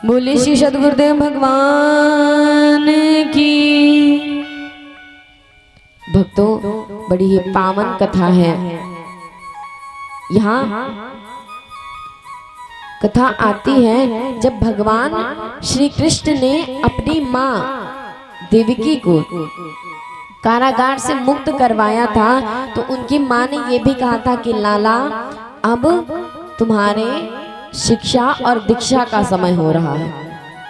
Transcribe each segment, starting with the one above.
बोले श्री सद्गुरुदेव भगवान की। भक्तों, बड़ी ही पावन कथा है। यहाँ कथा आती है जब भगवान श्री कृष्ण ने अपनी माँ देवकी को कारागार से मुक्त करवाया था, तो उनकी माँ ने यह भी कहा था कि लाला, अब तुम्हारे शिक्षा और दीक्षा का समय हो रहा है।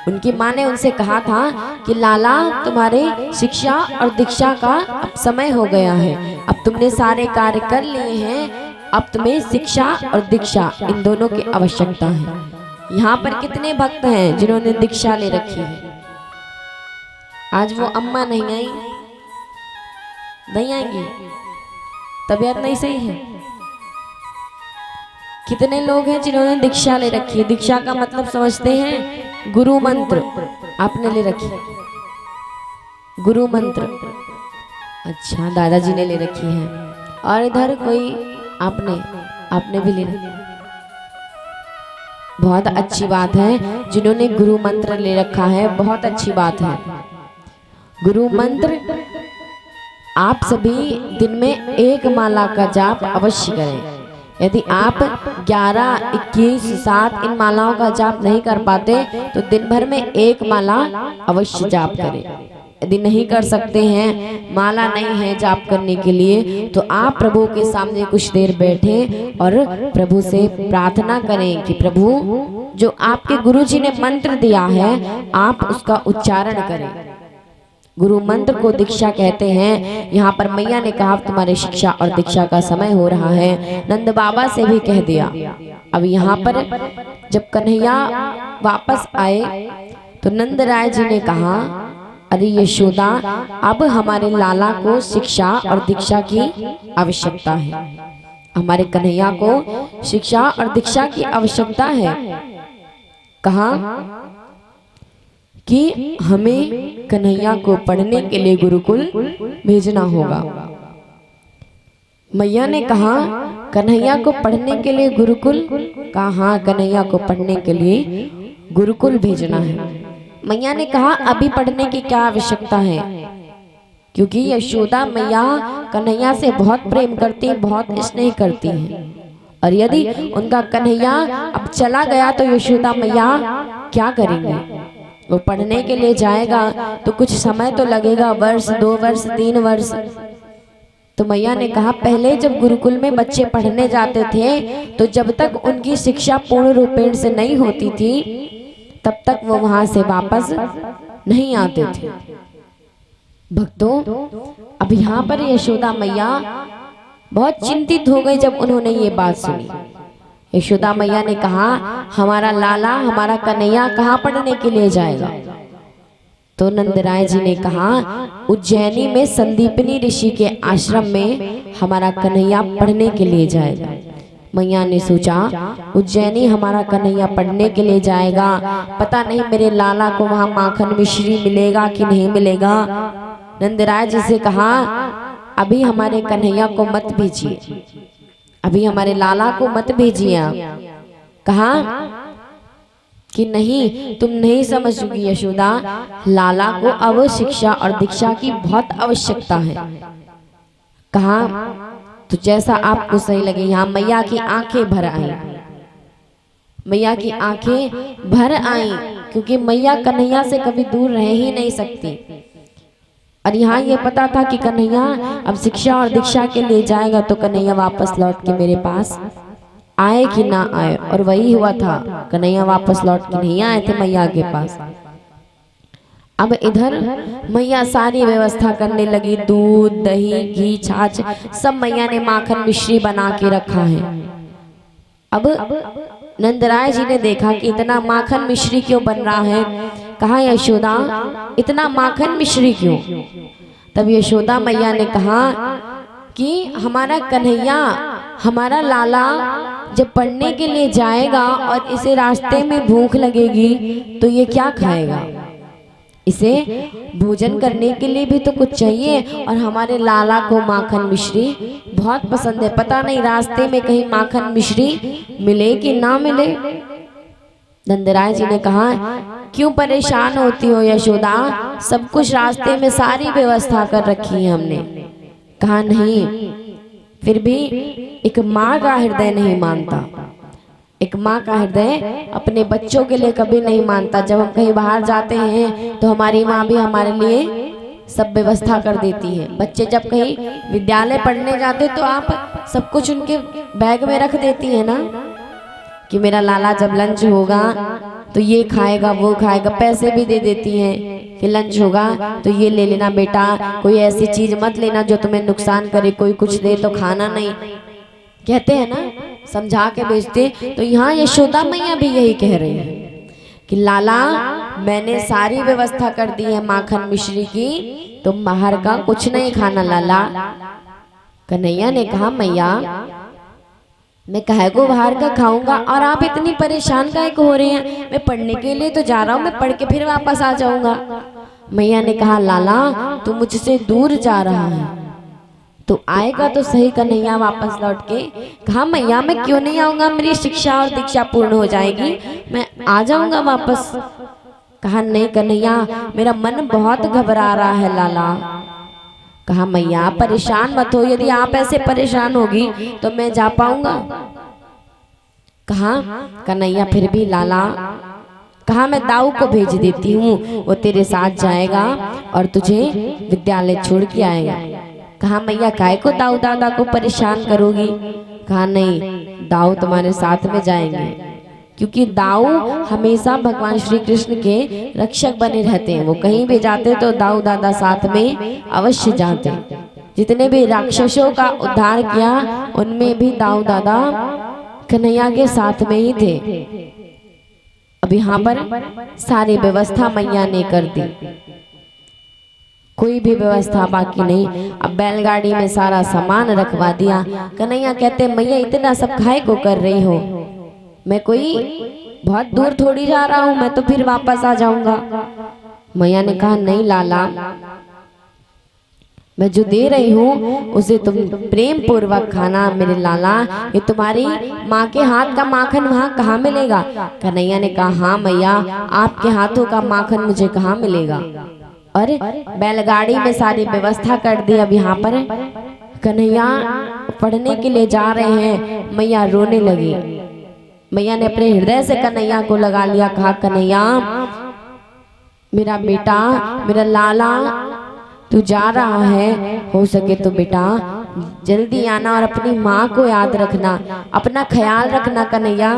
उनकी माँ ने उनसे कहा था कि लाला, तुम्हारे शिक्षा और दीक्षा का अब समय हो गया है। अब तुमने सारे कार्य कर लिए हैं, अब तुम्हें शिक्षा और दीक्षा इन दोनों की आवश्यकता है। यहाँ पर कितने भक्त हैं जिन्होंने दीक्षा ले रखी है? आज वो अम्मा नहीं आई, नहीं आएंगी, तबीयत नहीं सही है। कितने लोग हैं जिन्होंने दीक्षा ले रखी है? दीक्षा का मतलब समझते हैं? गुरु मंत्र आपने ले रखी, गुरु मंत्र। अच्छा, दादाजी ने ले रखी है। और इधर कोई आपने भी ले रखी। बहुत अच्छी बात है जिन्होंने गुरु मंत्र ले रखा है, बहुत अच्छी बात है। गुरु मंत्र आप सभी दिन में एक माला का जाप अवश्य करें। यदि आप 11, 21, 7 इन मालाओं का जाप नहीं कर पाते तो दिन भर में एक माला अवश्य जाप करें। यदि नहीं कर सकते हैं, माला नहीं है जाप करने के लिए, तो आप प्रभु के सामने कुछ देर बैठें और प्रभु से प्रार्थना करें कि प्रभु, जो आपके गुरुजी ने मंत्र दिया है आप उसका उच्चारण करें। गुरु मंत्र को दीक्षा कहते हैं। यहाँ पर मैया ने कहा तुम्हारे शिक्षा और दीक्षा का समय हो रहा है। नंद बाबा से भी कह दिया। अब यहाँ पर जब कन्हैया वापस आए तो नंद राय जी ने कहा, अरे यशोदा, अब हमारे लाला को शिक्षा और दीक्षा की आवश्यकता है। हमारे कन्हैया को शिक्षा और दीक्षा की आवश्यकता है। कहा कि हमें कन्हैया को पढ़ने के लिए गुरुकुल भेजना होगा। मैया ने कहा, कन्हैया को पढ़ने के लिए गुरुकुल? कहा हाँ, कन्हैया को पढ़ने के लिए गुरुकुल भेजना है। मैया ने कहा, अभी पढ़ने की क्या आवश्यकता है? क्योंकि यशोदा मैया कन्हैया से बहुत प्रेम करती है, बहुत स्नेह करती है। और यदि उनका कन्हैया अब चला गया तो यशोदा मैया क्या करेंगे? वो पढ़ने के लिए जाएगा तो कुछ समय तो लगेगा, वर्ष, 2 वर्ष, 3 वर्ष। तो मैया ने कहा, पहले जब गुरुकुल में बच्चे पढ़ने जाते थे तो जब तक उनकी शिक्षा पूर्ण रूपेण से नहीं होती थी तब तक वो वहां से वापस नहीं आते थे। भक्तों, अब यहाँ पर यशोदा मैया बहुत चिंतित हो गई जब उन्होंने ये बात सुनी। यशोदा मैया ने कहा, हमारा लाला, हमारा कन्हैया कहाँ पढ़ने के लिए जाएगा? तो नंदराय जी ने कहा, उज्जैनी में संदीपनी ऋषि के आश्रम में हमारा कन्हैया पढ़ने के लिए जाएगा। मैया ने सोचा, उज्जैनी हमारा कन्हैया पढ़ने के लिए जाएगा, पता नहीं मेरे लाला को वहां माखन मिश्री मिलेगा कि नहीं मिलेगा। नंदराय जी से कहा, अभी हमारे कन्हैया को मत भेजिए, अभी हमारे लाला को मत भेजिए आप। कहा कि नहीं, तुम नहीं समझोगी यशोदा, लाला को अब शिक्षा और दीक्षा की बहुत आवश्यकता है। कहा तो जैसा आपको सही लगे। यहाँ मैया की आंखें भर आई, मैया की आंखें भर आई, क्योंकि मैया कन्हैया से कभी दूर रह ही नहीं सकती। और यहाँ ये पता था कि कन्हैया अब शिक्षा और दीक्षा के लिए जाएगा तो कन्हैया वापस लौट के मेरे पास आए कि ना आए। और वही हुआ था, कन्हैया वापस लौट के नहीं आए थे मैया के पास। अब इधर मैया सारी व्यवस्था करने लगी, दूध, दही, घी, छाछ सब मैया ने माखन मिश्री बना के रखा है। अब नंदराय जी ने देखा कि इतना माखन मिश्री क्यों बन रहा है। कहा, यशोदा, इतना माखन मिश्री क्यों? तब यशोदा मैया ने कहा कि हमारा कन्हैया, हमारा लाला जब पढ़ने के लिए जाएगा और इसे रास्ते में भूख लगेगी तो ये क्या खाएगा? इसे भोजन करने के लिए भी तो कुछ चाहिए। और हमारे लाला को माखन मिश्री बहुत पसंद है, पता नहीं रास्ते में कहीं माखन मिश्री मिले कि ना मिले। नंदराय जी ने कहा, क्यों परेशान होती हो यशोदा, सब कुछ रास्ते में सारी व्यवस्था कर रखी है हमने। कहा नहीं, फिर भी एक माँ का हृदय नहीं मानता। एक माँ का हृदय अपने बच्चों के लिए कभी नहीं मानता। जब हम कहीं बाहर जाते हैं तो हमारी माँ भी हमारे लिए सब व्यवस्था कर देती है। बच्चे जब कहीं विद्यालय पढ़ने जाते तो आप सब कुछ उनके बैग में रख देती है ना, कि मेरा लाला जब लंच होगा तो ये खाएगा वो खाएगा। पैसे भी दे देती हैं कि लंच होगा तो ये ले लेना बेटा, कोई ऐसी चीज मत लेना जो तुम्हें नुकसान करे, कोई कुछ दे तो खाना नहीं, कहते हैं ना, समझा के भेजते। तो यहाँ यशोदा मैया भी यही कह रही है कि लाला मैंने सारी व्यवस्था कर दी है माखन मिश्री की, तुम बाहर का कुछ नहीं खाना लाला। कन्हैया ने कहा, मैया मैं काहे को बाहर का खाऊंगा, और आप इतनी परेशान काहे को हो रहे हैं, मैं पढ़ने के लिए तो जा रहा हूँ, मैं पढ़ के फिर वापस आ जाऊंगा। मैया ने कहा, लाला तू मुझसे दूर जा रहा है, तो आएगा तो सही कन्हैया वापस लौट के। कहा, मैया मैं क्यों नहीं आऊंगा, मेरी शिक्षा और दीक्षा पूर्ण हो जाएगी, मैं आ जाऊंगा वापस। कहा, नहीं कन्हैया मेरा मन बहुत घबरा रहा है लाला। कहा, मैया परेशान मत हो, यदि आप ऐसे परेशान होगी तो मैं जा पाऊंगा। कहा, कन्हैया फिर भी लाला। कहा, मैं दाऊ को भेज देती हूँ, वो तेरे साथ जाएगा और तुझे विद्यालय छोड़ के आएगा। कहा, मैया काय को दाऊ दादा को परेशान करोगी। कहा, नहीं दाऊ तुम्हारे साथ में जाएंगे, क्योंकि दाऊ हमेशा भगवान श्री कृष्ण के रक्षक बने रहते हैं। वो कहीं भी जाते तो दाऊ दादा साथ में अवश्य जाते। जितने भी राक्षसों का उद्धार किया उनमें भी दाऊ दादा कन्हैया के साथ में ही थे। अब यहाँ पर सारी व्यवस्था मैया ने कर दी, कोई भी व्यवस्था बाकी नहीं। अब बैलगाड़ी में सारा सामान रखवा दिया। कन्हैया कहते, मैया इतना सब खाए को कर रही हो, मैं कोई बहुत दूर थोड़ी जा रहा हूं, मैं तो फिर वापस आ जाऊंगा। मैया ने कहा, नहीं लाला मैं जो दे रही हूँ उसे तुम प्रेम पूर्वक खाना मेरे लाला, ये तुम्हारी माँ के हाथ का माखन वहाँ कहाँ मिलेगा। कन्हैया ने कहा, हाँ मैया आपके हाथों का माखन मुझे कहाँ मिलेगा। और बैलगाड़ी में सारी व्यवस्था कर दी। अब यहाँ पर कन्हैया पढ़ने के लिए जा रहे हैं। मैया रोने लगी। मैया ने अपने हृदय से कन्हैया को लगा लिया। कहा, कन्हैया मेरा बेटा, मेरा लाला तू जा रहा है, हो सके तो बेटा जल्दी आना और अपनी माँ को याद रखना, अपना ख्याल रखना कन्हैया।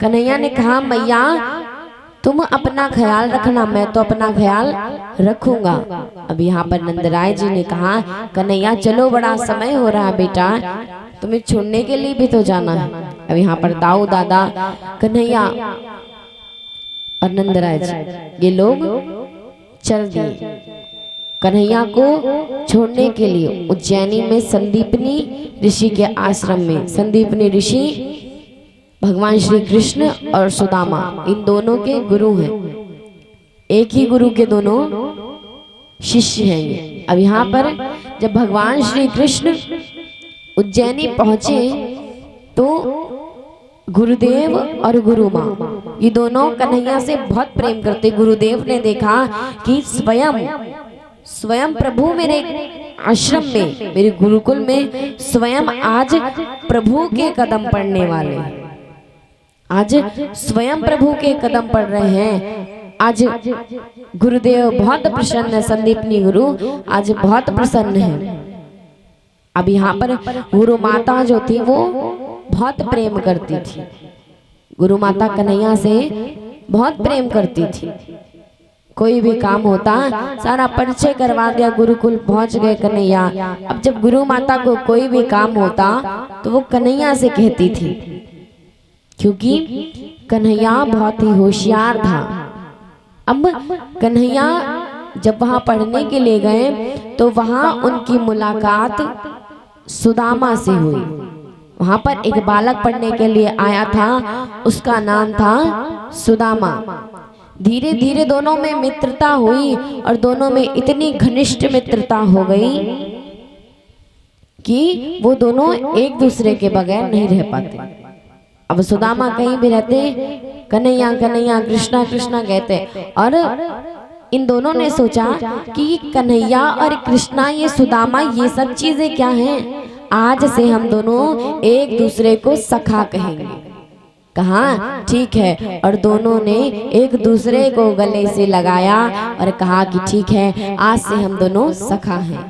कन्हैया ने कहा, मैया तुम अपना ख्याल रखना, मैं तो अपना ख्याल रखूंगा। अब यहाँ पर नंदराय जी ने कहा, कन्हैया चलो बड़ा समय हो रहा है बेटा, तुम्हें छोड़ने के लिए भी तो जाना है। अब यहाँ पर दाऊ दादा कन्हैया और नंदराय जी ये लोग चल दिए कन्हैया को छोड़ने के लिए उज्जैनी में संदीपनी ऋषि के आश्रम में। संदीपनी ऋषि भगवान श्री कृष्ण और सुदामा इन दोनों के गुरु हैं, एक ही गुरु के दोनों शिष्य हैं ये। अब यहाँ पर जब भगवान श्री कृष्ण उज्जैनी पहुंचे तो गुरुदेव और गुरु माँ ये दोनों कन्हैया से बहुत प्रेम करते। गुरुदेव ने देखा कि स्वयं प्रभु मेरे आश्रम में, मेरे गुरुकुल में स्वयं आज प्रभु के कदम पड़ने वाले, आज स्वयं प्रभु के कदम पड़ रहे हैं। आज गुरुदेव बहुत प्रसन्न है, संदीपनी गुरु आज बहुत प्रसन्न है। अब यहाँ पर गुरु माता जो थी वो बहुत प्रेम करती थी, गुरु माता कन्हैया से बहुत प्रेम करती थी। कोई भी काम होता सारा परिचय करवा दिया, गुरुकुल पहुंच गए कन्हैया। अब जब गुरु माता को कोई भी काम होता तो वो कन्हैया से कहती थी, क्योंकि कन्हैया बहुत ही होशियार था। अब कन्हैया जब वहां पढ़ने के लिए गए तो वहां उनकी मुलाकात सुदामा से हुई। वहां पर एक बालक पढ़ने के लिए आया था, उसका नाम था सुदामा। धीरे धीरे दोनों में मित्रता हुई और दोनों में इतनी घनिष्ठ मित्रता हो गई कि वो दोनों एक दूसरे के बगैर नहीं रह पाते। अब सुदामा कहीं भी रहते कन्हैया कन्हैया कृष्णा कृष्णा कहते, और इन दोनों ने सोचा कि कन्हैया और कृष्णा ये सुदामा ये सब चीजें क्या हैं, आज से हम दोनों एक दूसरे को सखा कहेंगे। कहा ठीक है, और दोनों ने एक दूसरे को गले से लगाया और कहा कि ठीक है, आज से हम दोनों सखा हैं।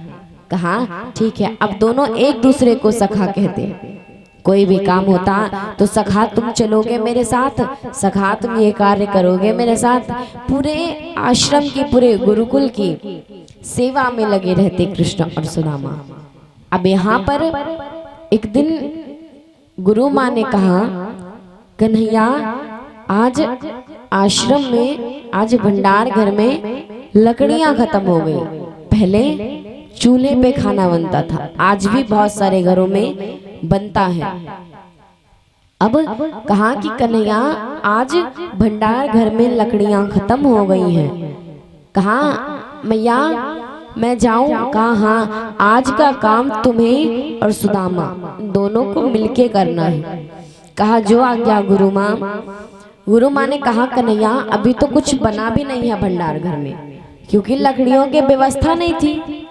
कहा ठीक है, अब दोनों एक दूसरे को सखा कहते हैं। कोई भी काम होता तो सखा तुम चलोगे मेरे साथ, सखा तुम ये कार्य करोगे मेरे साथ। पूरे आश्रम की पूरे गुरुकुल की सेवा में लगे रहते कृष्ण और सुदामा। अब यहाँ पर एक दिन गुरु माँ ने कहा, कन्हैया आज आश्रम में, आज भंडार घर में लकड़ियां खत्म हो गई। पहले चूल्हे पे खाना बनता था, आज भी बहुत सारे घरों में बनता है। अब कहा कि कन्हैया आज भंडार घर में लकड़ियां खत्म हो गई हैं। कहा मैया मैं जाऊं? कहा हाँ, आज का काम तुम्हें और सुदामा दोनों को मिलके करना है। कहा जो आज्ञा गुरु माँ। गुरु माँ ने कहा कन्हैया अभी तो कुछ बना भी नहीं है भंडार घर में, क्योंकि लकड़ियों की व्यवस्था नहीं थी,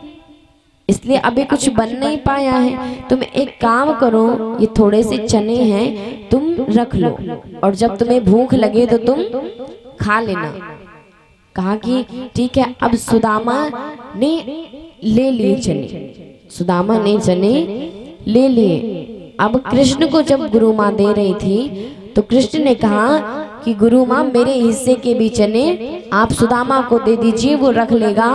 इसलिए अभी कुछ बन नहीं पाया है। तुम एक काम करो, ये थोड़े से चने हैं तुम रख लो, और जब तुम्हें भूख लगे तो तुम खा लेना। कहा कि ठीक है। अब सुदामा ने ले लिए चने, सुदामा ने चने ले लिए। अब कृष्ण को जब गुरु माँ दे रही थी तो कृष्ण ने कहा कि गुरु माँ मेरे हिस्से के भी चने आप सुदामा को दे दीजिए, वो रख लेगा,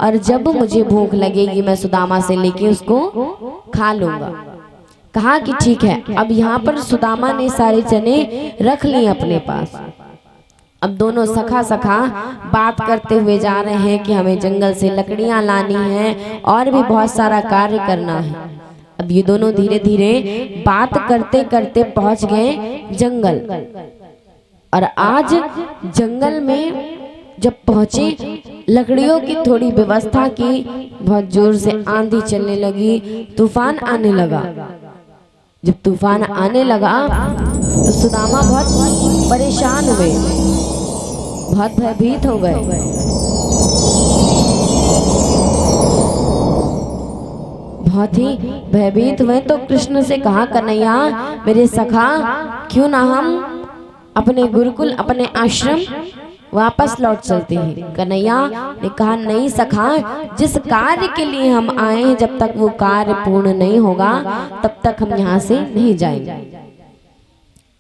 और जब मुझे भूख लगेगी मैं सुदामा से लेके उसको खा लूंगा। कहा कि ठीक है। अब यहाँ पर सुदामा ने सारे चने रख लिए अपने पास। अब दोनों सखा सखा बात करते हुए जा रहे हैं कि हमें जंगल से लकड़ियां लानी है और भी बहुत सारा कार्य करना है। अब ये दोनों धीरे धीरे बात करते करते पहुंच गए जंगल, और आज जंगल में जब पहुंचे लकड़ियों की थोड़ी व्यवस्था की, बहुत जोर से आंधी चलने लगी, तूफान आने लगा। जब तूफान आने लगा तो सुदामा बहुत परेशान हुए, बहुत भयभीत हो गए। बहुत ही भयभीत हुए तो कृष्ण से कहा कन्हैया मेरे सखा क्यों ना हम अपने गुरुकुल अपने आश्रम वापस लौट चलते हैं। कन्हैया ने कहा नहीं सखा, जिस कार्य के लिए हम आए हैं जब तक वो कार्य पूर्ण नहीं होगा तब तक हम यहाँ से नहीं जाएंगे।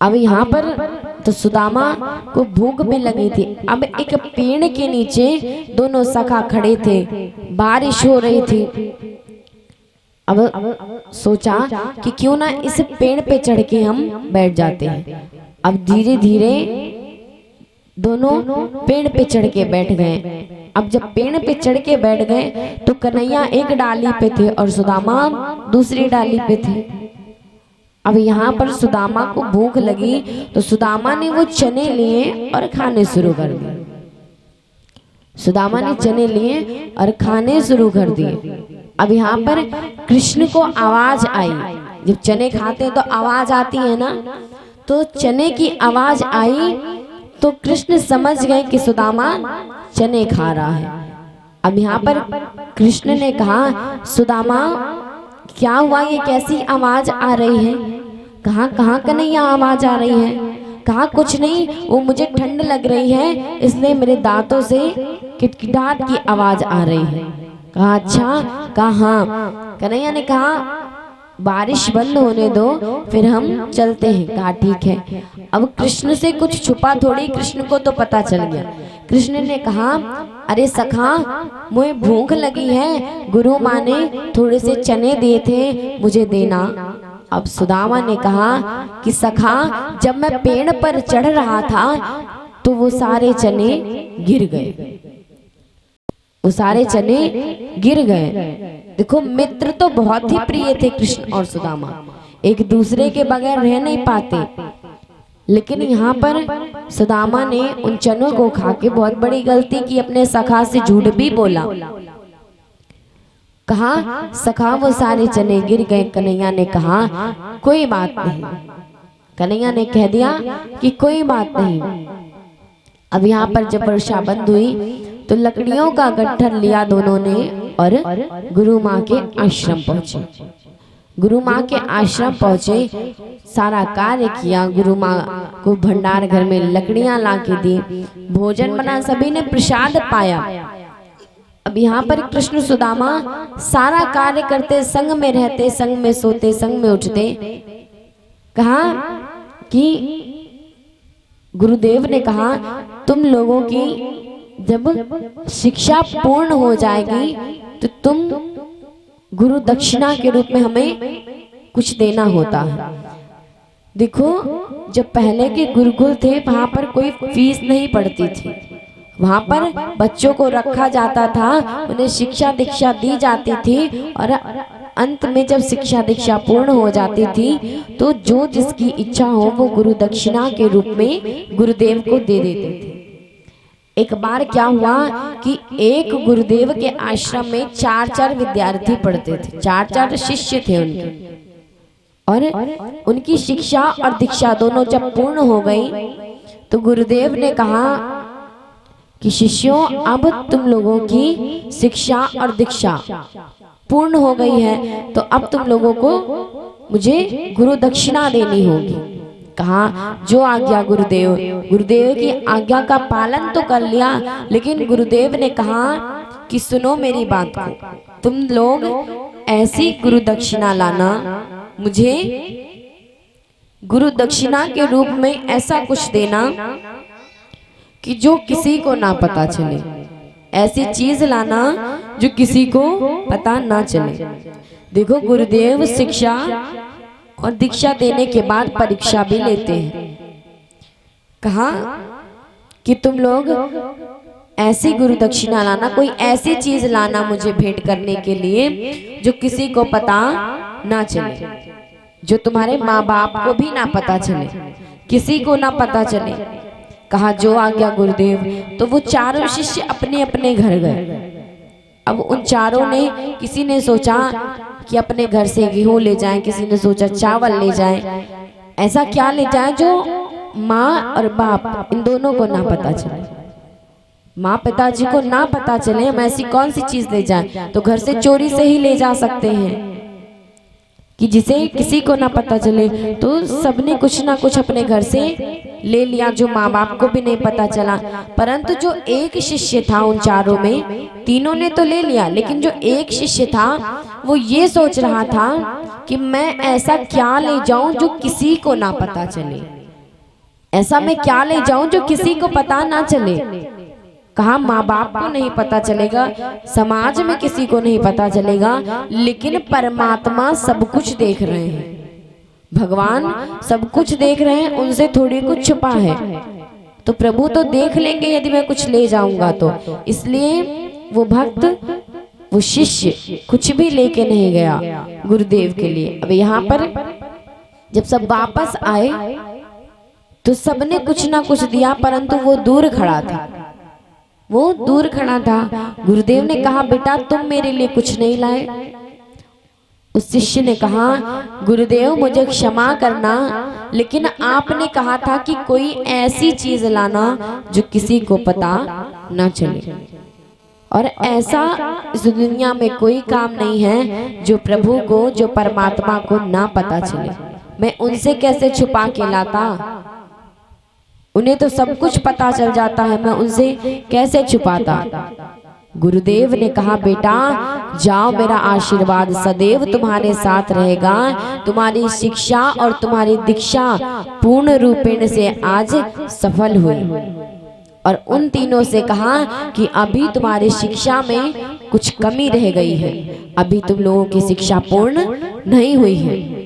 अब यहाँ पर तो सुदामा को भूख भी लगी थी। अब एक पेड़ के नीचे दोनों सखा खड़े थे, बारिश हो रही थी। अब सोचा कि क्यों ना इस पेड़ पे चढ़ के हम बैठ जाते हैं। अब धीरे धीरे दोनों पेड़ पे चढ़ के बैठ गए। अब जब पेड़ पे चढ़ के बैठ गए तो कन्हैया एक डाली पे थे और सुदामा दूसरी डाली पे थे। अब यहाँ पर सुदामा को भूख लगी तो सुदामा ने वो चने लिए और खाने शुरू कर दिए। सुदामा ने चने लिए और खाने शुरू कर दिए। अब यहाँ पर कृष्ण को आवाज आई, जब चने खाते हैं तो आवाज आती है ना, तो चने की आवाज आई तो कृष्ण समझ गए कि सुदामा चने खा रहा है। अब यहाँ पर कृष्ण ने कहा सुदामा क्या हुआ, ये कैसी आवाज आ रही है? कहाँ कहाँ कन्हैया आवाज आ रही है? कहा कुछ नहीं, वो मुझे ठंड लग रही है इसलिए मेरे दांतों से किटकिटाहट की आवाज आ रही है। कहा अच्छा? कहा हाँ। कन्हैया ने कहा बारिश बंद होने दो फिर हम चलते हैं। कहा ठीक है। अब कृष्ण से कुछ छुपा थोड़ी, कृष्ण को तो पता चल गया। कृष्ण ने कहा अरे सखा मुझे भूख लगी है, गुरु माँ ने थोड़े से चने दिए थे मुझे देना। अब सुदामा ने कहा कि सखा जब मैं पेड़ पर चढ़ रहा था तो वो सारे चने गिर गए, वो सारे चने गिर गए। देखो मित्र तो बहुत ही प्रिय थे कृष्ण और सुदामा, एक दूसरे के बगैर रह नहीं पाते, लेकिन यहाँ पर सुदामा ने उन चनों को खा के बहुत बड़ी गलती की, अपने सखा से झूठ भी बोला। कहा सखा वो सारे चने गिर गए। कन्हैया ने कहा कोई बात नहीं, कन्हैया ने कह दिया कि कोई बात नहीं। अब यहाँ पर जब वर्षा बंद हुई तो लकड़ियों का गट्ठर लिया दोनों ने और गुरु माँ के आश्रम पहुंचे। गुरु माँ के आश्रम पहुंचे, सारा कार्य किया, गुरु माँ को भंडार घर में लकड़ियां ला के दी, भोजन बना, सभी ने प्रसाद पाया। अब यहाँ पर कृष्ण सुदामा सारा कार्य करते, संग में रहते, संग में सोते, संग में उठते। कहा कि गुरुदेव ने कहा तुम लोगों की जब शिक्षा पूर्ण हो जाएगी तो तुम गुरु दक्षिणा के रूप में हमें कुछ देना होता है। देखो, जब पहले के गुरुकुल थे वहां पर कोई फीस नहीं पड़ती थी, वहां पर बच्चों को रखा जाता था, उन्हें शिक्षा दीक्षा दी जाती थी और अंत में जब शिक्षा दीक्षा पूर्ण हो जाती थी तो जो जिसकी इच्छा हो वो गुरु दक्षिणा के रूप में गुरुदेव को दे देते थे। एक बार क्या हुआ कि एक गुरुदेव के आश्रम में 4-4 विद्यार्थी पढ़ते थे, 4-4 शिष्य थे उनके, और उनकी शिक्षा और दीक्षा दोनों जब पूर्ण हो गई तो गुरुदेव ने कहा कि शिष्यों, अब तुम लोगों की शिक्षा और दीक्षा पूर्ण हो गई है तो अब तुम लोगों को मुझे गुरु दक्षिणा देनी होगी। कहा जो आज्ञा गुरुदेव। गुरुदेव की आज्ञा का पालन तो कर लिया, लेकिन गुरुदेव ने कहा कि सुनो मेरी बात को, तुम लोग ऐसी गुरु दक्षिणा लाना, मुझे गुरु दक्षिणा के रूप में ऐसा कुछ देना कि जो किसी को ना पता चले, ऐसी चीज लाना जो किसी को पता ना चले। देखो, गुरुदेव शिक्षा और दीक्षा देने के बाद परीक्षा भी लेते हैं। कहा कि तुम लोग ऐसी गुरु दक्षिणा लाना, कोई ऐसी चीज लाना मुझे भेंट करने के लिए जो किसी को पता ना चले, जो तुम्हारे माँ बाप को भी ना पता चले, किसी को ना पता चले। कहा जो आज्ञा गुरुदेव। तो वो चारों शिष्य अपने अपने घर गए। अब उन चारों ने, किसी ने सोचा कि अपने घर से गेहूं ले जाएं, किसी ने सोचा चावल ले जाएं। ऐसा क्या ले जाएं जो माँ और बाप इन दोनों को ना पता चले, माँ पिताजी को ना पता चले। हम ऐसी कौन सी चीज ले जाएं? तो घर से चोरी से ही ले जा सकते हैं कि जिसे किसी को ना पता चले। तो सबने कुछ ना कुछ अपने घर से ले लिया जो माँ बाप को भी नहीं पता चला। परंतु जो एक शिष्य था उन चारों में, तीनों ने तो ले लिया, लेकिन जो एक शिष्य था वो ये सोच रहा था कि मैं ऐसा क्या ले जाऊं जो किसी को ना पता चले, ऐसा मैं क्या ले जाऊं जो किसी को पता ना चले। कहा माँ बाप को नहीं पता चलेगा, समाज में किसी को नहीं पता चलेगा, लेकिन परमात्मा सब कुछ देख रहे हैं, भगवान सब कुछ देख रहे हैं, उनसे थोड़ी कुछ छुपा है। तो प्रभु तो देख लेंगे यदि मैं कुछ ले जाऊंगा तो। इसलिए वो भक्त, वो शिष्य कुछ भी लेके नहीं गया गुरुदेव के लिए। अब यहाँ पर जब सब वापस आए तो सबने कुछ ना कुछ दिया, परंतु वो दूर खड़ा था, वो दूर खड़ा था। गुरुदेव ने कहा बेटा तुम मेरे लिए कुछ नहीं लाए। उस शिष्य ने कहा गुरुदेव मुझे क्षमा करना, लेकिन आपने कहा था कि कोई ऐसी चीज लाना जो किसी को पता ना चले, और ऐसा इस दुनिया में कोई काम नहीं है जो प्रभु को, जो परमात्मा को ना पता चले। मैं उनसे कैसे छुपा के लाता, उन्हें तो सब कुछ पता चल जाता है, मैं उनसे कैसे छुपाता। गुरुदेव ने कहा बेटा जाओ, मेरा आशीर्वाद सदैव तुम्हारे साथ रहेगा। तुम्हारी शिक्षा और तुम्हारी दीक्षा पूर्ण रूपेण से आज सफल हुई। और उन तीनों से कहा कि अभी तुम्हारी शिक्षा में कुछ कमी रह गई है, अभी तुम लोगों की शिक्षा पूर्ण नहीं हुई है।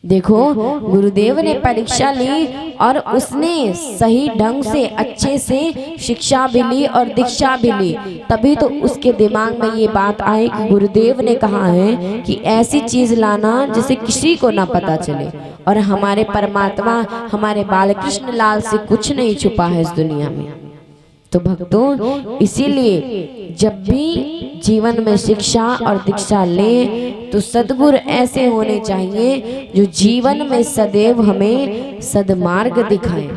देखो, गुरुदेव ने परीक्षा ली और उसने सही ढंग से अच्छे से शिक्षा भी ली और दीक्षा भी ली, तभी तो उसके दिमाग में ये बात आई कि गुरुदेव ने कहा है कि ऐसी चीज लाना जिसे किसी को ना पता चले। और हमारे परमात्मा, हमारे बालकृष्ण लाल से कुछ नहीं छुपा है इस दुनिया में। तो भक्तों, इसीलिए जब भी जीवन में शिक्षा और दीक्षा लें तो सद्गुरु ऐसे होने चाहिए जो जीवन में सदैव हमें सद्मार्ग दिखाएं।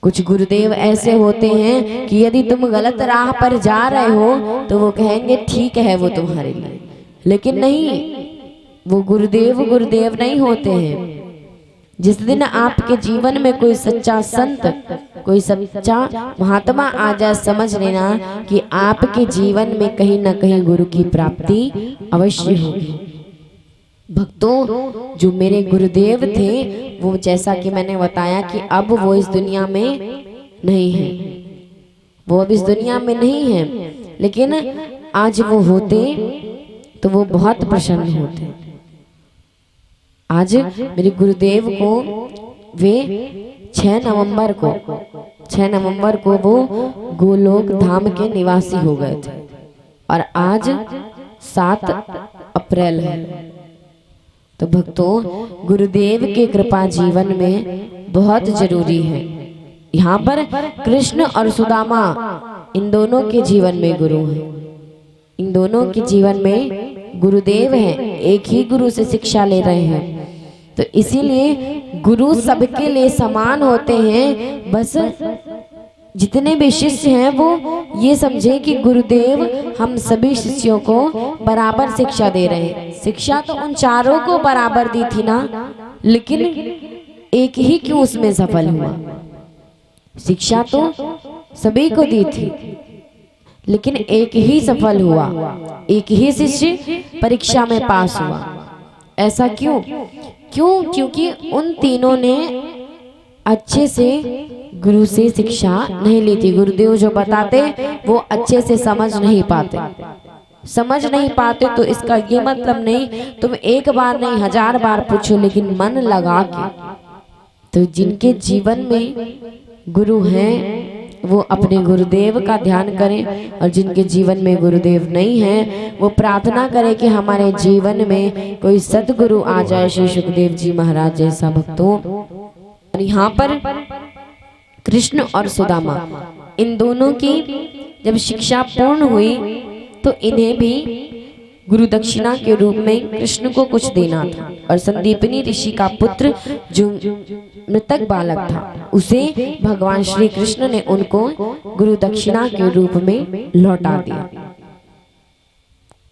कुछ गुरुदेव ऐसे होते हैं कि यदि तुम गलत राह पर जा रहे हो तो वो कहेंगे ठीक है वो तुम्हारे लिए, लेकिन नहीं, वो गुरुदेव गुरुदेव नहीं होते हैं। जिस दिन आपके जीवन में कोई सच्चा संत, कोई सच्चा महात्मा आ जाए, समझ लेना कि आपके जीवन में कहीं ना कहीं गुरु की प्राप्ति अवश्य होगी। भक्तों, जो मेरे गुरुदेव थे वो, जैसा कि मैंने बताया कि अब वो इस दुनिया में नहीं है, वो अब इस दुनिया में नहीं है, लेकिन आज वो होते तो वो बहुत प्रसन्न होते। आज मेरे गुरुदेव को वे 6 नवंबर को वो गोलोक धाम के निवासी हो गए थे और आज 7 अप्रैल है। तो भक्तों, गुरुदेव की कृपा जीवन में बहुत जरूरी है। यहाँ पर कृष्ण और सुदामा, इन दोनों के जीवन में गुरु हैं, इन दोनों के जीवन में गुरुदेव हैं, एक ही गुरु से शिक्षा ले रहे हैं। तो इसीलिए गुरु सबके लिए समान होते हैं। बस जितने भी शिष्य हैं वो ये समझे कि गुरुदेव हम सभी शिष्यों को बराबर शिक्षा दे रहे हैं। शिक्षा तो उन चारों को बराबर दी थी ना, लेकिन एक ही क्यों उसमें सफल हुआ? शिक्षा तो सभी को दी थी, लेकिन एक ही सफल हुआ, एक ही शिष्य परीक्षा में पास हुआ। ऐसा क्यों? क्योंकि उन तीनों ने अच्छे से गुरु से शिक्षा नहीं ली थी। गुरुदेव जो बताते वो अच्छे से समझ नहीं पाते, तो इसका ये मतलब नहीं तुम एक बार नहीं 1000 बार पूछो, लेकिन मन लगा के। तो जिनके जीवन में गुरु हैं वो अपने गुरुदेव का ध्यान करें, और जिनके जीवन में गुरुदेव नहीं है वो प्रार्थना करें कि हमारे जीवन में कोई सद्गुरु आ जाए, श्री सुखदेव जी महाराज जैसा। भक्तों, यहाँ पर कृष्ण और सुदामा, इन दोनों की जब शिक्षा पूर्ण हुई तो इन्हें भी गुरु दक्षिणा के रूप में कृष्ण को कुछ देना था, और संदीपनी ऋषि का पुत्र जो मृतक बालक था उसे भगवान श्री कृष्ण ने उनको गुरु दक्षिणा के रूप में लौटा दिया।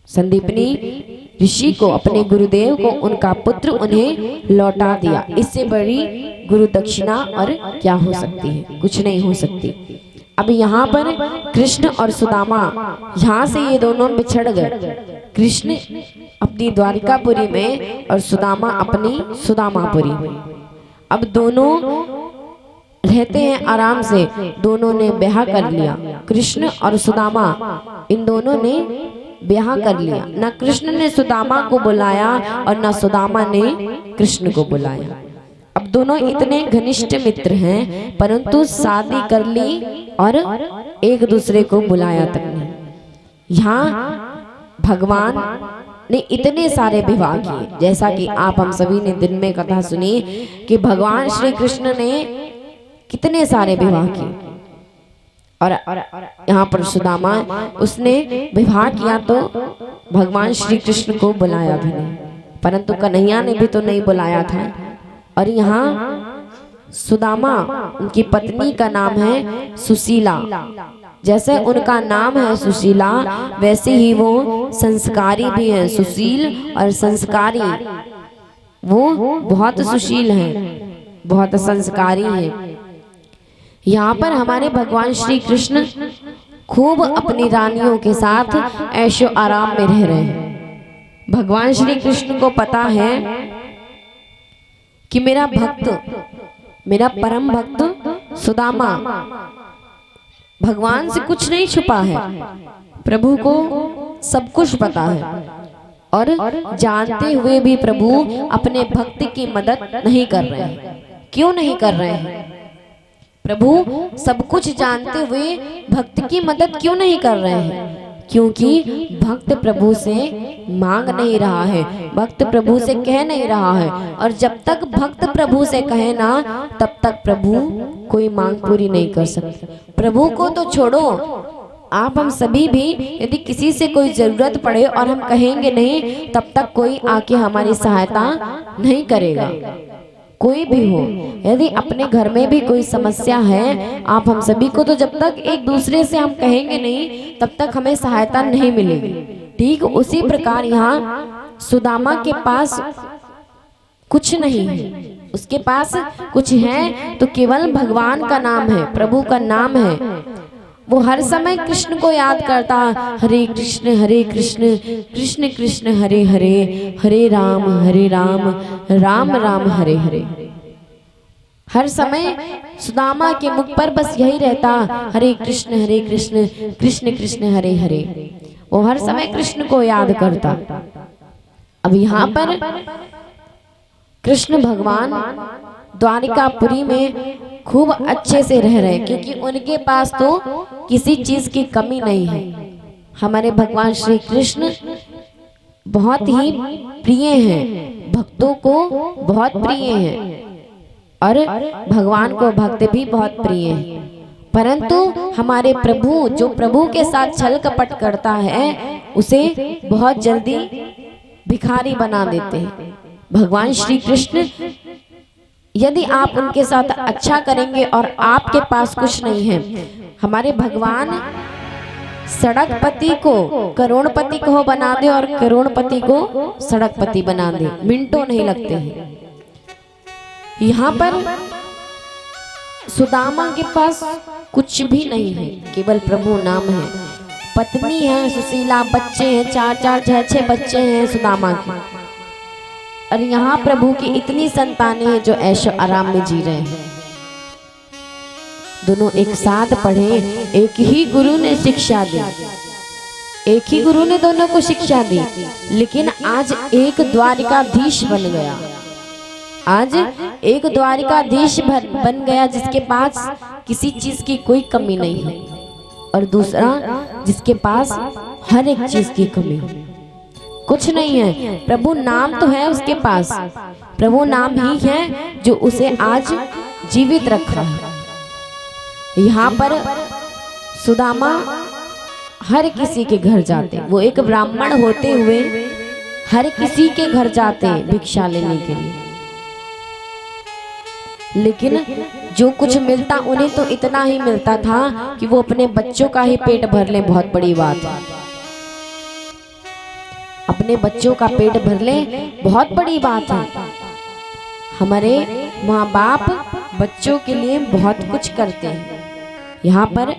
संदीपनी ऋषि को, अपने गुरुदेव को, उनका पुत्र उन्हें लौटा दिया। इससे बड़ी गुरु दक्षिणा और क्या हो सकती है? कुछ नहीं हो सकती। अब यहाँ पर कृष्ण और सुदामा, यहाँ से ये दोनों बिछड़ गए। कृष्ण अपनी द्वारिकापुरी में और सुदामा अपनी सुदामापुरी में। अब दोनों रहते हैं आराम से, दोनों ने ब्याह कर लिया। कृष्ण और सुदामा, इन दोनों ने ब्याह कर लिया। न कृष्ण ने सुदामा को बुलाया और न सुदामा ने कृष्ण को बुलाया। अब दोनों इतने घनिष्ठ मित्र हैं, परंतु शादी कर ली और एक दूसरे को बुलाया तक नहीं। यहाँ भगवान ने इतने सारे विवाह किए, जैसा कि आप हम सभी ने दिन में कथा सुनी कि भगवान श्री कृष्ण ने कितने सारे विवाह किए। और यहाँ पर सुदामा, उसने विवाह किया तो भगवान श्री कृष्ण को बुलाया भी नहीं, परंतु कन्हैया ने भी तो नहीं बुलाया था। और यहाँ सुदामा, उनकी पत्नी का नाम है सुशीला। जैसे उनका नाम है सुशीला, वैसे ही वो संस्कारी भी हैं। सुशील और संस्कारी, वो बहुत सुशील हैं, बहुत संस्कारी हैं। यहाँ पर हमारे भगवान श्री कृष्ण खूब अपनी रानियों के साथ ऐशो आराम में रह रहे हैं। भगवान श्री कृष्ण को पता है कि मेरा भक्त, मेरा परम भक्त सुदामा भगवान से कुछ नहीं छुपा है। प्रभु को सब कुछ पता है, और जानते हुए भी प्रभु अपने भक्त की मदद नहीं कर रहे हैं। क्यों नहीं कर रहे हैं? प्रभु सब कुछ जानते हुए भक्त की मदद क्यों नहीं कर रहे हैं? क्योंकि भक्त प्रभु से मांग नहीं रहा है, भक्त प्रभु से कह नहीं रहा है। और जब तक भक्त प्रभु से कहे ना, तब तक प्रभु कोई मांग पूरी नहीं कर सकते। प्रभु को तो छोड़ो, आप हम सभी भी यदि किसी से कोई जरूरत पड़े और हम कहेंगे नहीं, तब तक कोई आके हमारी सहायता नहीं करेगा। कोई भी हो, यदि अपने घर में भी कोई समस्या है, आप हम सभी को तो जब तक एक दूसरे से हम कहेंगे नहीं, तब तक हमें सहायता नहीं मिलेगी। ठीक उसी प्रकार यहाँ सुदामा के पास कुछ नहीं है, उसके पास कुछ है तो केवल भगवान का नाम है, प्रभु का नाम है। वो हर समय कृष्ण को याद करता, हरे कृष्ण कृष्ण कृष्ण हरे हरे, हरे राम राम राम हरे हरे। हर समय सुदामा के मुख पर बस यही रहता, हरे कृष्ण कृष्ण कृष्ण हरे हरे। वो हर समय कृष्ण को याद करता। अब यहाँ पर कृष्ण भगवान द्वारिकापुरी में खूब अच्छे से रह रहे, क्योंकि उनके पास तो किसी चीज की कमी नहीं है। हमारे भगवान श्री कृष्ण बहुत ही प्रिय हैं, भक्तों को बहुत प्रिय हैं और भगवान को भक्त भी बहुत प्रिय हैं। परंतु हमारे प्रभु, जो प्रभु के साथ छल कपट करता है, उसे बहुत जल्दी भिखारी बना देते हैं। भगवान श्री कृष्ण, यदि आप उनके साथ अच्छा करेंगे और आपके पास कुछ नहीं है, हमारे भगवान सड़कपति को करोड़पति को बना दे और करोड़पति को सड़कपति बना दे, मिनटों नहीं लगते हैं। यहाँ पर सुदामा के पास कुछ भी नहीं है, केवल प्रभु नाम है। पत्नी है सुशीला, बच्चे हैं, 4-4 6-6 बच्चे हैं सुदामा के। और यहाँ प्रभु की इतनी संतानें हैं जो ऐशो आराम में जी रहे हैं। दोनों एक साथ पढ़े, एक ही गुरु ने शिक्षा दी, एक ही गुरु ने दोनों को शिक्षा दी, लेकिन आज एक द्वारिकाधीश बन गया। आज एक द्वारिकाधीश बन गया जिसके पास किसी चीज की कोई कमी नहीं है, और दूसरा जिसके पास हर एक चीज की कमी है, कुछ नहीं है। प्रभु नाम तो है उसके पास, प्रभु नाम ही है जो उसे आज जीवित रखा है। यहाँ पर सुदामा हर किसी के घर जाते, वो एक ब्राह्मण होते हुए हर किसी के घर जाते भिक्षा लेने के लिए, लेकिन जो कुछ मिलता उन्हें तो इतना ही मिलता था कि वो अपने बच्चों का ही पेट भर ले, बहुत बड़ी बात है। अपने बच्चों का पेट भर ले बहुत बड़ी बात है। हमारे माँ बाप बच्चों के लिए बहुत कुछ करते हैं। यहाँ पर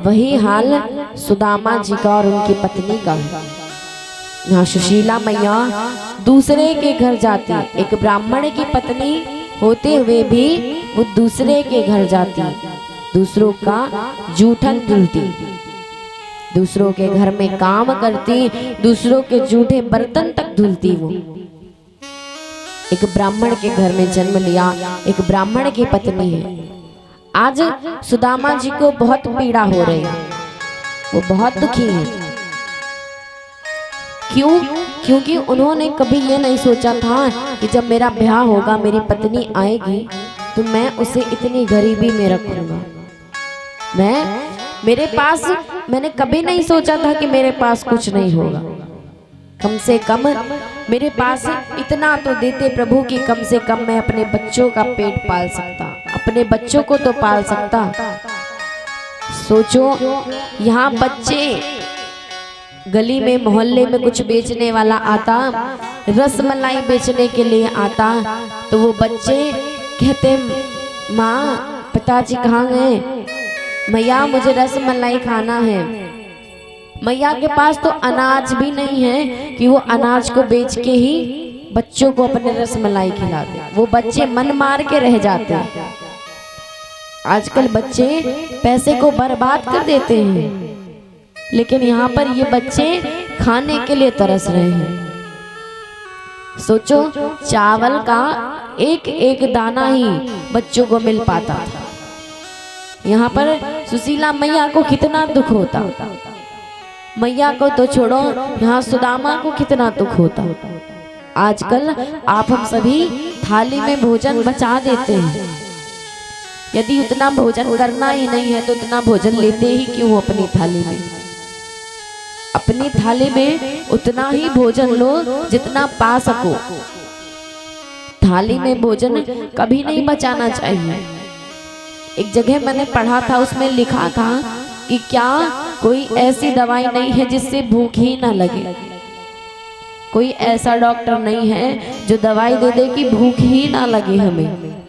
वही हाल सुदामा जी का और उनकी पत्नी का है। यहाँ सुशीला मैया दूसरे के घर जाती, एक ब्राह्मण की पत्नी होते हुए भी वो दूसरे के घर जाती, दूसरों का जूठन धुलती, दूसरों के घर में काम करती, दूसरों के जूठे बर्तन तक धुलती। वो एक ब्राह्मण के घर में जन्म लिया, एक ब्राह्मण की पत्नी है। आज सुदामा जी को बहुत पीड़ा हो रही है, वो बहुत दुखी है। क्यों? क्योंकि उन्होंने कभी ये नहीं सोचा था कि जब मेरा ब्याह होगा, मेरी पत्नी आएगी तो मैं उसे इतनी गरीबी में रखूंगा। मेरे पास, मैंने कभी नहीं सोचा था कि मेरे पास कुछ नहीं होगा। कम से कम मेरे पास इतना तो देते प्रभु कि कम से कम मैं अपने बच्चों का पेट पाल सकता, अपने बच्चों को तो पाल सकता। सोचो, यहाँ बच्चे गली में मोहल्ले में कुछ बेचने वाला आता, रसमलाई बेचने के लिए आता, तो वो बच्चे कहते, माँ पिताजी कहाँ गए? मैया मुझे रसमलाई खाना है। मैया के पास तो अनाज भी नहीं है कि वो अनाज को बेच के ही बच्चों को अपने रसमलाई खिला दे। वो बच्चे मन मार के रह जाते हैं। आजकल बच्चे पैसे को बर्बाद कर देते हैं, लेकिन यहाँ पर ये बच्चे खाने के लिए तरस रहे हैं। सोचो, चावल का एक एक दाना ही बच्चों को मिल पाता था। यहाँ पर सुशीला मैया को कितना दुख होता। मैया को तो छोड़ो, यहाँ सुदामा को कितना दुख होता। आजकल आप हम सभी थाली में भोजन बचा देते हैं। यदि उतना भोजन करना ही नहीं है तो उतना भोजन लेते ही क्यों अपनी थाली में। अपनी थाली में उतना ही भोजन लो जितना पा सको। थाली में भोजन कभी नहीं बचाना चाहिए। एक जगह मैंने पढ़ा था, उसमें लिखा था कि क्या कोई ऐसी दवाई नहीं है जिससे भूख ही ना लगे। कोई ऐसा डॉक्टर नहीं है जो दवाई दे दे कि भूख ही ना लगे हमें।